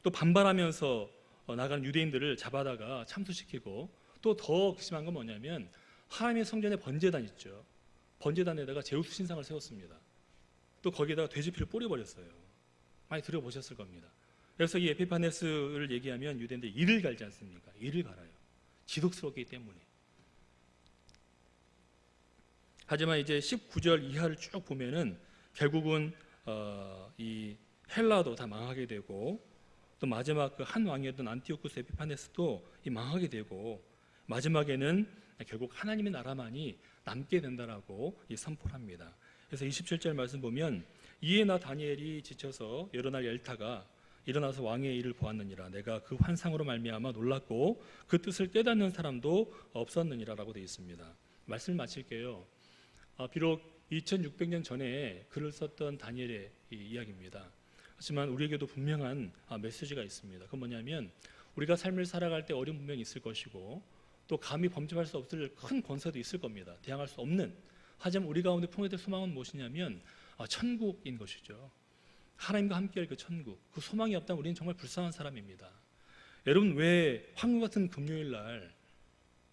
또 반발하면서 나가는 유대인들을 잡아다가 참수시키고, 또 더 심한 건 뭐냐면 하나님의 성전에 번제단 있죠. 번제단에다가 제우스 신상을 세웠습니다. 또 거기에다가 돼지피를 뿌려버렸어요. 많이 들어보셨을 겁니다. 그래서 이 에피파네스를 얘기하면 유대인들이 이를 갈지 않습니까? 이를 갈아요. 지독스럽기 때문에. 하지만 이제 19절 이하를 쭉 보면은 결국은 이 헬라도 다 망하게 되고, 또 마지막 그 한 왕이었던 안티오쿠스 에피파네스도 망하게 되고, 마지막에는 결국 하나님의 나라만이 남게 된다라고 선포를 합니다. 그래서 27절 말씀 보면, 이에 나 다니엘이 지쳐서 여러 날 엘타가 일어나서 왕의 일을 보았느니라. 내가 그 환상으로 말미암아 놀랐고 그 뜻을 깨닫는 사람도 없었느니라라고 되어 있습니다. 말씀을 마칠게요. 비록 2600년 전에 글을 썼던 다니엘의 이야기입니다. 하지만 우리에게도 분명한 메시지가 있습니다. 그건 뭐냐면, 우리가 삶을 살아갈 때 어려움 분명히 있을 것이고, 또 감히 범접할 수 없을 큰 권세도 있을 겁니다. 대항할 수 없는. 하지만 우리 가운데 품어야 될 소망은 무엇이냐면 천국인 것이죠. 하나님과 함께할 그 천국. 그 소망이 없다면 우리는 정말 불쌍한 사람입니다. 여러분, 왜 황금 같은 금요일 날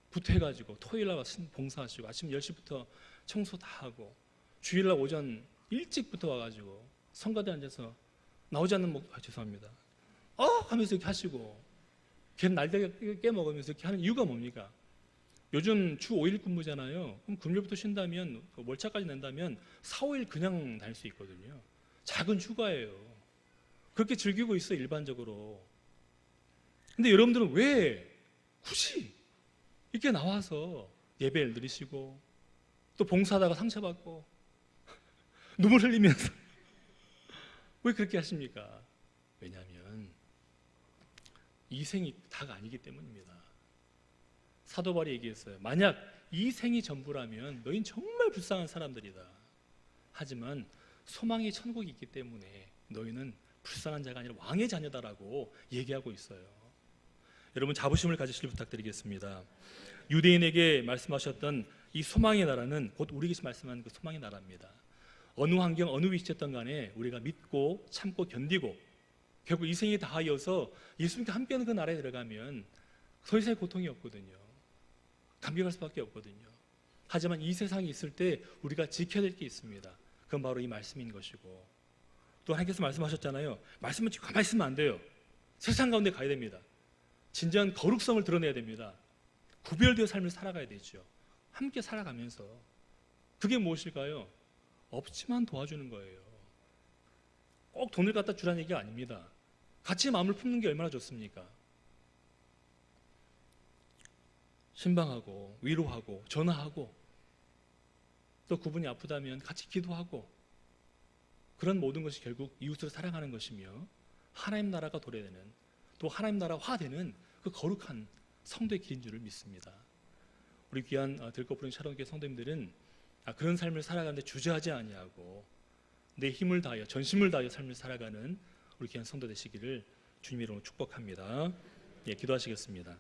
부터 토요일 날 봉사하시고 아침 10시부터 청소 다 하고, 주일날 오전 일찍부터 와가지고 성가대 앉아서 나오지 않는 죄송합니다 하면서 이렇게 하시고, 걔는 날되게 깨먹으면서 이렇게 하는 이유가 뭡니까? 요즘 주 5일 근무잖아요. 그럼 금요일부터 쉰다면, 월차까지 낸다면 4, 5일 그냥 다닐 수 있거든요. 작은 휴가예요. 그렇게 즐기고 있어요, 일반적으로. 근데 여러분들은 왜 굳이 이렇게 나와서 예배를 드리시고, 또 봉사하다가 상처받고 눈물 흘리면서 왜 그렇게 하십니까? 왜냐하면 이 생이 다가 아니기 때문입니다. 사도 바울이 얘기했어요. 만약 이 생이 전부라면 너희는 정말 불쌍한 사람들이다. 하지만 소망이 천국이 있기 때문에 너희는 불쌍한 자가 아니라 왕의 자녀다라고 얘기하고 있어요. 여러분, 자부심을 가지시길 부탁드리겠습니다. 유대인에게 말씀하셨던 이 소망의 나라는 곧 우리에게 말씀하는 그 소망의 나라입니다. 어느 환경, 어느 위치였던 간에 우리가 믿고 참고 견디고 결국 이 생이 다하여서 예수님과 함께하는 그 나라에 들어가면 더 이상의 고통이 없거든요. 감격할 수밖에 없거든요. 하지만 이 세상에 있을 때 우리가 지켜야 될 게 있습니다. 그건 바로 이 말씀인 것이고, 또 하나님께서 말씀하셨잖아요. 말씀을 지금 가만히 있으면 안 돼요. 세상 가운데 가야 됩니다. 진정한 거룩성을 드러내야 됩니다. 구별되어 삶을 살아가야 되죠. 함께 살아가면서. 그게 무엇일까요? 없지만 도와주는 거예요. 꼭 돈을 갖다 주라는 얘기가 아닙니다. 같이 마음을 품는 게 얼마나 좋습니까? 신방하고 위로하고 전화하고, 또 그분이 아프다면 같이 기도하고, 그런 모든 것이 결국 이웃을 사랑하는 것이며 하나님 나라가 도래되는, 또 하나님 나라화되는 그 거룩한 성도의 길인 줄을 믿습니다. 우리 귀한 들꽃 부른 샤론교회 성도님들은 그런 삶을 살아가는데 주저하지 아니하고 내 힘을 다하여 전심을 다하여 삶을 살아가는 우리 귀한 성도 되시기를 주님 이름으로 축복합니다. 기도하시겠습니다.